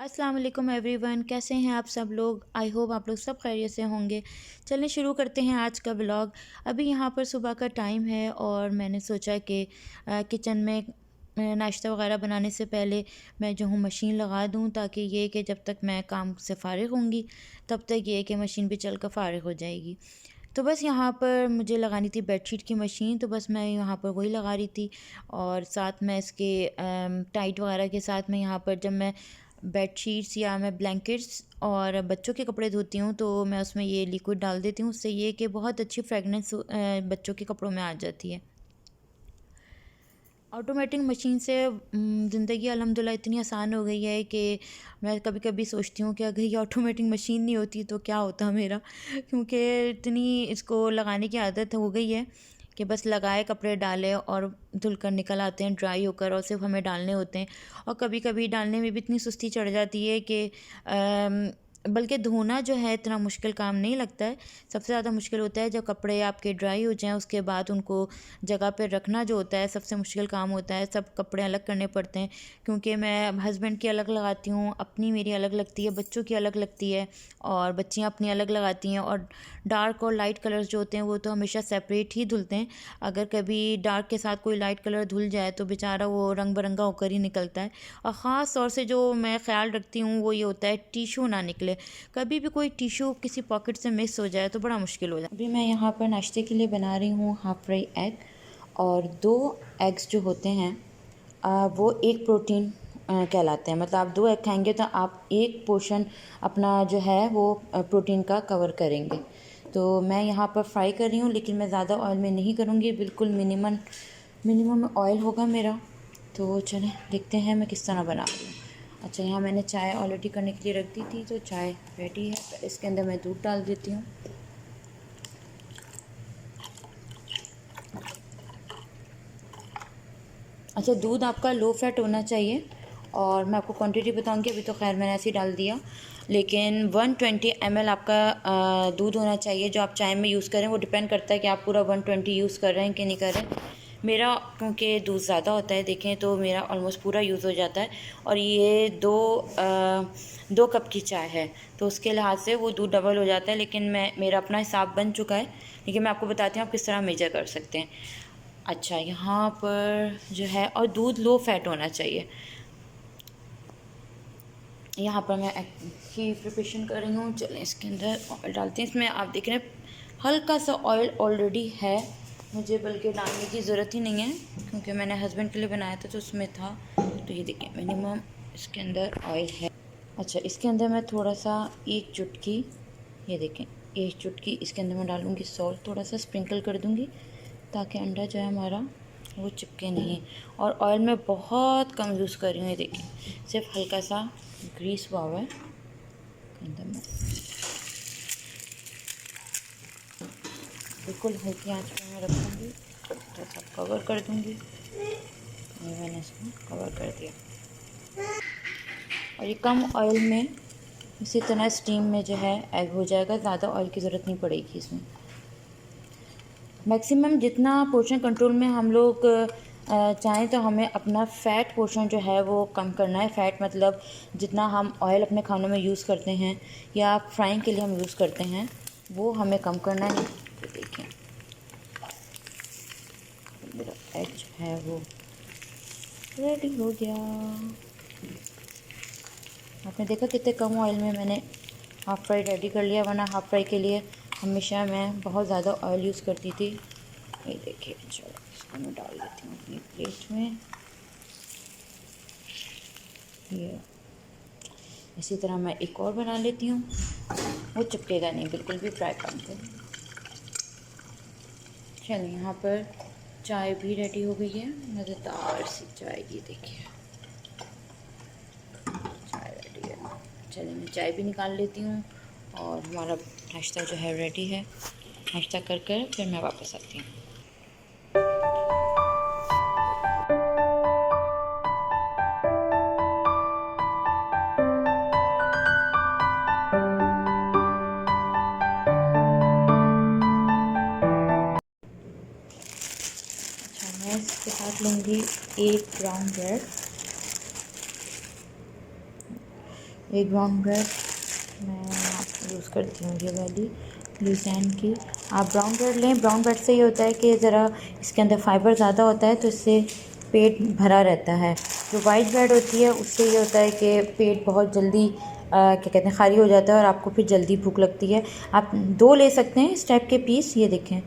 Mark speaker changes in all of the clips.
Speaker 1: अस्सलाम वालेकुम एवरीवन, कैसे हैं आप सब लोग। आई होप आप लोग सब खैरियत से होंगे। चलिए शुरू करते हैं आज का व्लॉग। अभी यहाँ पर सुबह का टाइम है और मैंने सोचा कि किचन में नाश्ता वगैरह बनाने से पहले मैं जो हूँ मशीन लगा दूँ, ताकि ये कि जब तक मैं काम से फ़ारिग होंगी तब तक ये कि मशीन भी चल कर फ़ारिग हो जाएगी। तो बस यहाँ पर मुझे लगानी थी बेडशीट की मशीन, तो बस मैं यहाँ पर वही लगा रही थी। और साथ में इसके टाइट वगैरह के साथ में यहाँ पर जब मैं बेडशीट्स या मैं ब्लैंकेट्स और बच्चों के कपड़े धोती हूँ तो मैं उसमें ये लिक्विड डाल देती हूँ। उससे ये कि बहुत अच्छी फ्रेगनेंस बच्चों के कपड़ों में आ जाती है। ऑटोमेटिक मशीन से ज़िंदगी अल्हम्दुलिल्लाह इतनी आसान हो गई है कि मैं कभी कभी सोचती हूँ कि अगर ये ऑटोमेटिक मशीन नहीं होती तो क्या होता मेरा, क्योंकि इतनी इसको लगाने की आदत हो गई है कि बस लगाए कपड़े डाले और धुल कर निकल आते हैं ड्राई होकर, और सिर्फ हमें डालने होते हैं। और कभी कभी डालने में भी इतनी सुस्ती चढ़ जाती है कि बल्कि धोना जो है इतना मुश्किल काम नहीं लगता है। सबसे ज़्यादा मुश्किल होता है जब कपड़े आपके ड्राई हो जाएं, उसके बाद उनको जगह पर रखना जो होता है सबसे मुश्किल काम होता है। सब कपड़े अलग करने पड़ते हैं, क्योंकि मैं हस्बैंड की अलग लगाती हूँ, अपनी मेरी अलग लगती है, बच्चों की अलग लगती है, और बच्चियाँ अपनी अलग लगाती हैं। और डार्क और लाइट कलर्स जो होते हैं वो तो हमेशा सेपरेट ही धुलते हैं। अगर कभी डार्क के साथ कोई लाइट कलर धुल जाए तो बेचारा वो रंग बिरंगा होकर ही निकलता है। और ख़ास तौर से जो मैं ख़्याल रखती हूँ वो ये होता है टिशू ना निकले। कभी भी कोई टिशू किसी पॉकेट से मिस हो जाए तो बड़ा मुश्किल हो जाए। अभी मैं यहाँ पर नाश्ते के लिए बना रही हूँ हाफ़ फ्राई एग, और 2 एग्स जो होते हैं वो एक प्रोटीन कहलाते हैं। मतलब आप 2 एग खाएंगे तो आप एक पोर्शन अपना जो है वो प्रोटीन का कवर करेंगे। तो मैं यहाँ पर फ्राई कर रही हूँ, लेकिन मैं ज़्यादा ऑयल में नहीं करूँगी, बिल्कुल मिनिमम ऑयल होगा मेरा। तो चलें देखते हैं मैं किस तरह बना रही हूँ। अच्छा, यहाँ मैंने चाय ऑलरेडी करने के लिए रख दी थी, तो चाय रेडी है। तो इसके अंदर मैं दूध डाल देती हूँ। अच्छा, दूध आपका लो फैट होना चाहिए, और मैं आपको क्वांटिटी बताऊंगी। अभी तो खैर मैंने ऐसे ही डाल दिया, लेकिन 120 ml आपका दूध होना चाहिए जो आप चाय में यूज़ करें। वो डिपेंड करता है कि आप पूरा 120 यूज़ कर रहे हैं कि नहीं कर रहे हैं। मेरा क्योंकि दूध ज़्यादा होता है, देखें तो मेरा ऑलमोस्ट पूरा यूज़ हो जाता है। और ये 2 कप की चाय है, तो उसके लिहाज से वो दूध डबल हो जाता है। लेकिन मेरा अपना हिसाब बन चुका है, लेकिन मैं आपको बताती हूँ आप किस तरह मेजर कर सकते हैं। अच्छा, यहाँ पर जो है, और दूध लो फैट होना चाहिए। यहाँ पर मैं एग की प्रिपरेशन कर रही हूँ। चलें इसके अंदर ऑयल डालते हैं। इसमें आप देख रहे हैं हल्का सा ऑयल ऑलरेडी है, मुझे बल्कि डालने की ज़रूरत ही नहीं है, क्योंकि मैंने हस्बैंड के लिए बनाया था तो उसमें था। तो ये देखिए मिनिमम इसके अंदर ऑयल है। अच्छा, इसके अंदर मैं थोड़ा सा 1 चुटकी, ये देखें 1 चुटकी इसके अंदर मैं डालूँगी सॉल्ट, थोड़ा सा स्प्रिंकल कर दूँगी ताकि अंडा जो है हमारा वो चिपके नहीं। और ऑयल मैं बहुत कम यूज़ कर रही हूँ, ये देखिए सिर्फ हल्का सा ग्रीस हुआ हुआ है अंदर में। बिल्कुल हल्की आंच पे मैं रखूँगी, थोड़ा सा कवर कर दूँगी। ये मैंने इसको कवर कर दिया, और ये कम ऑयल में इसी तरह स्टीम में जो है एग हो जाएगा। ज़्यादा ऑयल की ज़रूरत नहीं पड़ेगी इसमें। मैक्सिमम जितना पोर्शन कंट्रोल में हम लोग चाहें तो हमें अपना फ़ैट पोर्शन जो है वो कम करना है। फ़ैट मतलब जितना हम ऑयल अपने खानों में यूज़ करते हैं या फ्राइंग के लिए हम यूज़ करते हैं वो हमें कम करना है। तो देखें मेरा एग जो है वो रेडी हो गया। आपने देखा कितने कम ऑयल में मैंने हाफ़ फ्राई रेडी कर लिया, वरना हाफ़ फ्राई के लिए हमेशा मैं बहुत ज़्यादा ऑयल यूज़ करती थी। ये देखिए, चलो इसको मैं डाल देती हूँ अपनी प्लेट में। ये इसी तरह मैं एक और बना लेती हूँ, वो चिपकेगा नहीं बिल्कुल भी फ्राई पैन पे। चलिए, यहाँ पर चाय भी रेडी हो गई है, मज़ेदार सी चाय। ये देखिए चाय रेडी है। चलिए मैं चाय भी निकाल लेती हूँ, और हमारा नाश्ता जो है रेडी है। नाश्ता कर कर फिर मैं वापस आती हूँ। मैं इसके साथ लूँगी 1 ब्राउन ब्रेड, एक ब्राउन ब्रेड मैं यूज़ करती हूँ, ये वाली लुज़ैन की। आप ब्राउन ब्रेड लें। ब्राउन ब्रेड से ये होता है कि ज़रा इसके अंदर फाइबर ज़्यादा होता है, तो इससे पेट भरा रहता है। जो वाइट ब्रेड होती है उससे ये होता है कि पेट बहुत जल्दी क्या कहते हैं, खाली हो जाता है और आपको फिर जल्दी भूख लगती है। आप 2 ले सकते हैं इस टाइप के पीस। ये देखें,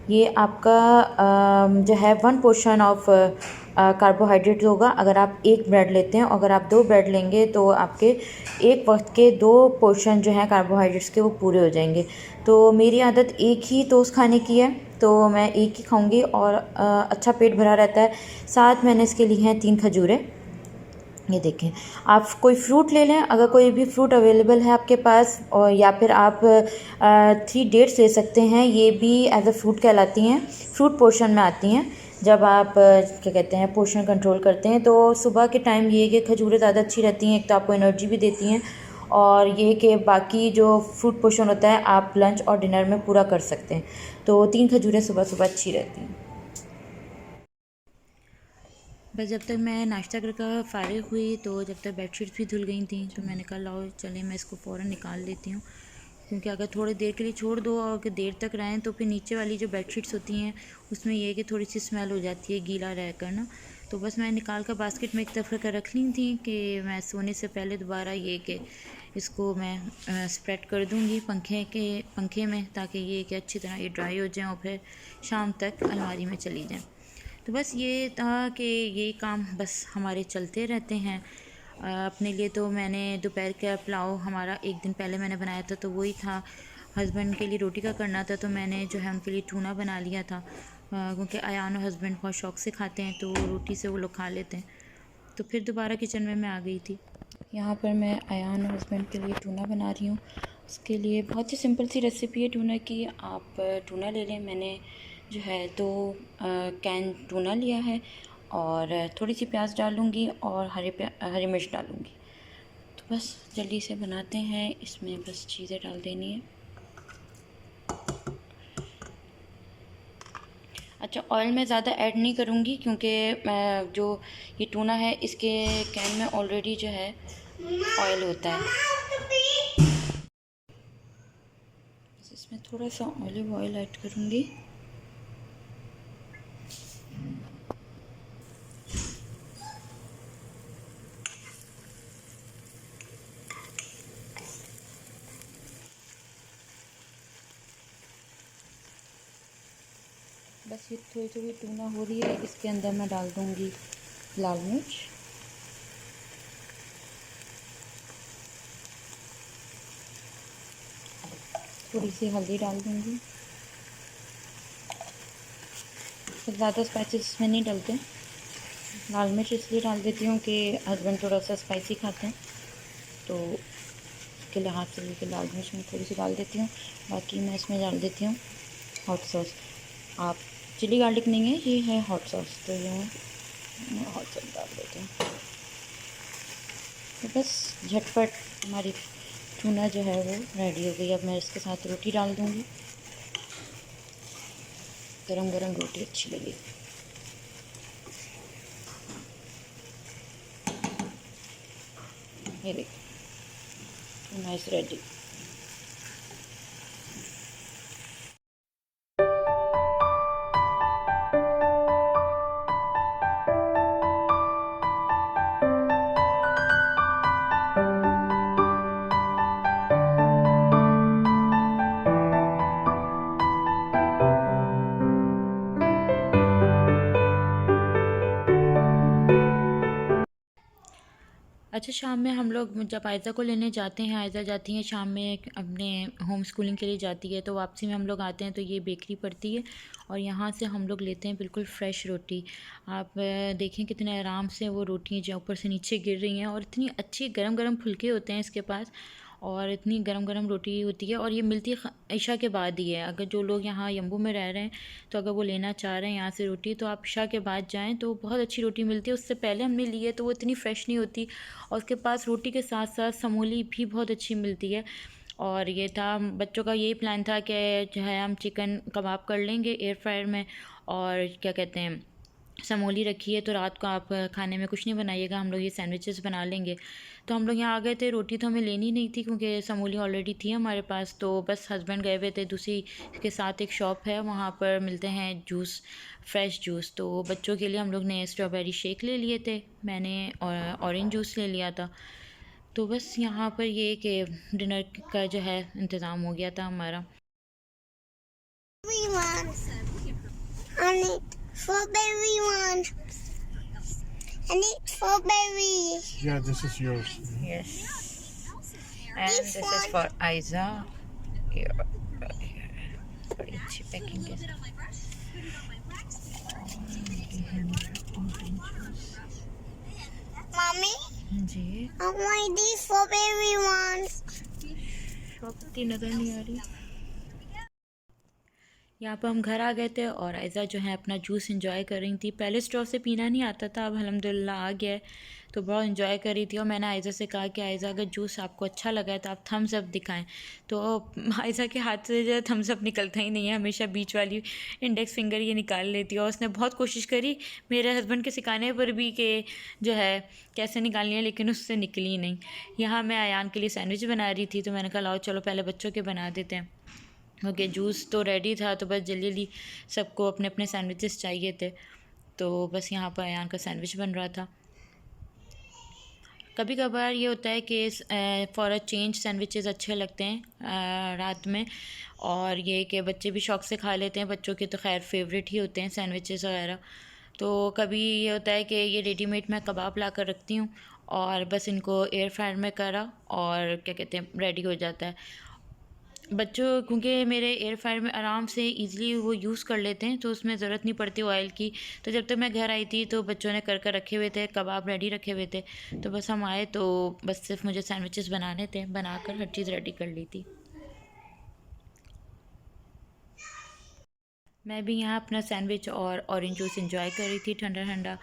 Speaker 1: ये आपका जो है 1 पोर्शन ऑफ कार्बोहाइड्रेट होगा अगर आप एक ब्रेड लेते हैं। अगर आप 2 ब्रेड लेंगे तो आपके एक वक्त के 2 पोर्शन जो हैं कार्बोहाइड्रेट्स के वो पूरे हो जाएंगे। तो मेरी आदत एक ही टोस्ट खाने की है, तो मैं एक ही खाऊंगी और अच्छा पेट भरा रहता है। साथ मैंने इसके लिए हैं 3 खजूरें। ये देखें, आप कोई फ्रूट ले लें, अगर कोई भी फ्रूट अवेलेबल है आपके पास, और या फिर आप 3 डेट्स ले सकते हैं। ये भी एज अ फ्रूट कहलाती हैं, फ्रूट पोर्शन में आती हैं। जब आप क्या कहते हैं, पोर्शन कंट्रोल करते हैं तो सुबह के टाइम ये कि खजूरें ज़्यादा अच्छी रहती हैं। एक तो आपको एनर्जी भी देती हैं, और ये कि बाकी जो फ्रूट पोर्शन होता है आप लंच और डिनर में पूरा कर सकते हैं। तो 3 खजूरें सुबह सुबह अच्छी रहती हैं। बस जब तक मैं नाश्ता करके फ़ारिग हुई तो जब तक बेडशीट्स भी धुल गई थी, तो मैंने कहा लाओ चले मैं इसको फ़ौरन निकाल लेती हूँ। क्योंकि अगर थोड़ी देर के लिए छोड़ दो और अगर देर तक रहें तो फिर नीचे वाली जो बेडशीट्स होती हैं उसमें ये है कि थोड़ी सी स्मेल हो जाती है गीला रह कर ना। तो बस मैं निकाल कर बास्केट में एक तरफ कर रख ली थी कि मैं सोने से पहले दोबारा ये कि इसको मैं स्प्रेड कर दूँगी पंखे में, ताकि ये कि अच्छी तरह ये ड्राई हो जाए और फिर शाम तक अलमारी में चली जाए। तो बस ये था कि ये काम बस हमारे चलते रहते हैं। अपने लिए तो मैंने दोपहर का पुलाव हमारा एक दिन पहले मैंने बनाया था, तो वही था। हस्बैंड के लिए रोटी का करना था, तो मैंने जो है उनके लिए टूना बना लिया था, क्योंकि अयान और हस्बैंड बहुत शौक़ से खाते हैं, तो रोटी से वो लोग खा लेते हैं। तो फिर दोबारा किचन में मैं आ गई थी। यहाँ पर मैं अयान और हस्बैंड के लिए टूना बना रही हूँ। उसके लिए बहुत ही सिंपल सी रेसिपी है टूना की। आप टूना ले लें। मैंने जो है 2 कैन टूना लिया है, और थोड़ी सी प्याज डालूँगी और हरी मिर्च डालूँगी। तो बस जल्दी से बनाते हैं। इसमें बस चीज़ें डाल देनी है। अच्छा, ऑयल मैं ज़्यादा ऐड नहीं करूँगी, क्योंकि मैं जो ये टूना है इसके कैन में ऑलरेडी जो है ऑयल होता है। इसमें थोड़ा सा ऑलिव ऑयल ऐड करूँगी। बस ये थोड़ी थोड़ी टूना हो रही है, इसके अंदर मैं डाल दूँगी लाल मिर्च, थोड़ी सी हल्दी डाल दूँगी। तो ज़्यादा स्पाइसेस इसमें नहीं डलते। लाल मिर्च इसलिए डाल देती हूँ कि हस्बैंड थोड़ा सा स्पाइसी खाते हैं, तो उसके लिहाज से लेकर लाल मिर्च मैं थोड़ी सी डाल देती हूँ। बाकी मैं इसमें डाल देती हूँ हॉट सॉस। आप चिली गार्लिक नहीं है, ये है हॉट सॉस, तो ये मैं हॉट सॉस डाल देती हूँ। तो बस झटपट हमारी टूना जो है वो रेडी हो गई। अब मैं इसके साथ रोटी डाल दूँगी। गरम गरम रोटी अच्छी लगी। ये देखिए, टूना इज़ रेडी। अच्छा, शाम में हम लोग जब आयज़ा को लेने जाते हैं, आयज़ा जाती हैं शाम में अपने होम स्कूलिंग के लिए जाती है, तो वापसी में हम लोग आते हैं तो ये बेकरी पड़ती है, और यहाँ से हम लोग लेते हैं बिल्कुल फ़्रेश रोटी। आप देखें कितने आराम से वो रोटियाँ जो ऊपर से नीचे गिर रही हैं, और इतनी अच्छी गरम गरम फुलके होते हैं इसके पास, और इतनी गरम गरम रोटी होती है। और ये मिलती है इशा के बाद ही है। अगर जो लोग यहाँ यम्बू में रह रहे हैं, तो अगर वो लेना चाह रहे हैं यहाँ से रोटी, तो आप इशा के बाद जाएँ तो बहुत अच्छी रोटी मिलती है। उससे पहले हमने ली है तो वो इतनी फ़्रेश नहीं होती, और उसके पास रोटी के साथ साथ समोली भी बहुत अच्छी मिलती है। और ये था, बच्चों का यही प्लान था कि जो है हम चिकन कबाब कर लेंगे एयर फ्रायर में, और क्या कहते हैं, समोली रखी है, तो रात को आप खाने में कुछ नहीं बनाइएगा, हम लोग ये सैंडविचेस बना लेंगे। तो हम लोग यहाँ आ गए थे। रोटी तो हमें लेनी नहीं थी क्योंकि समोली ऑलरेडी थी हमारे पास। तो बस हस्बैंड गए हुए थे दूसरी के साथ, एक शॉप है वहाँ पर मिलते हैं जूस, फ्रेश जूस। तो बच्चों के लिए हम लोग ने स्ट्रॉबेरी शेक ले लिए थे, मैंने ऑरेंज जूस ले लिया था। तो बस यहाँ पर ये कि डिनर का जो है इंतज़ाम हो गया था हमारा।
Speaker 2: Everyone, I need strawberry one. I need strawberry.
Speaker 3: Yeah, this is yours.
Speaker 1: Yes. And this is for Aiza. Here. बड़ी अच्छी पैकिंग है।
Speaker 2: Mommy,
Speaker 1: ji,
Speaker 2: I want these strawberry ones.
Speaker 1: Shop की नज़र नहीं आ रही। यहाँ पर हम घर आ गए थे और आयज़ा जो है अपना जूस इंजॉय कर रही थी। पहले स्ट्रॉ से पीना नहीं आता था, अब अल्हम्दुलिल्लाह आ गया है, तो बहुत इंजॉय कर रही थी। और मैंने आयज़ा से कहा कि आयज़ा अगर जूस आपको अच्छा लगा है तो आप थम्स अप दिखाएं। तो आयज़ा के हाथ से जो है थम्स अप निकलता ही नहीं है, हमेशा बीच वाली इंडेक्स फिंगर ये निकाल लेती है। और उसने बहुत कोशिश करी मेरे हस्बैंड के सिखाने पर भी कि जो है कैसे निकालनी है, लेकिन उससे निकली नहीं। यहाँ मैं अयान के लिए सैंडविच बना रही थी, तो मैंने कहा लाओ चलो पहले बच्चों के बना देते हैं। ओके, जूस तो रेडी था, तो बस जल्दी जल्दी सबको अपने अपने सैंडविचेस चाहिए थे, तो बस यहाँ पर अयान का सैंडविच बन रहा था। कभी कभार ये होता है कि फॉर अ चेंज सैंडविचेस अच्छे लगते हैं रात में, और ये कि बच्चे भी शौक़ से खा लेते हैं। बच्चों के तो खैर फेवरेट ही होते हैं सैंडविचेस वगैरह। तो कभी ये होता है कि ये रेडीमेड मैं कबाब ला कर रखती हूँ और बस इनको एयर फ्रायर में करा और क्या कहते हैं रेडी हो जाता है। बच्चों क्योंकि मेरे एयर फ्रायर में आराम से इजीली वो यूज़ कर लेते हैं, तो उसमें ज़रूरत नहीं पड़ती ऑयल की। तो जब तक मैं घर आई थी तो बच्चों ने कर रखे हुए थे, कबाब रेडी रखे हुए थे। तो बस हम आए तो बस सिर्फ मुझे सैंडविचेस बनाने थे, बनाकर हर चीज़ रेडी कर ली थी। मैं भी यहाँ अपना सैंडविच और ऑरेंज जूस इंजॉय कर रही थी ठंडा ठंडा।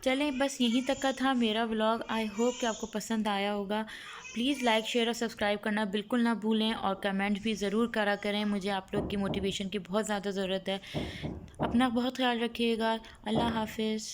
Speaker 1: चलें, बस यहीं तक का था मेरा व्लॉग। आई होप कि आपको पसंद आया होगा। प्लीज़ लाइक शेयर और सब्सक्राइब करना बिल्कुल ना भूलें, और कमेंट भी ज़रूर करा करें, मुझे आप लोग की मोटिवेशन की बहुत ज़्यादा ज़रूरत है। अपना बहुत ख्याल रखिएगा। अल्लाह हाफिज़।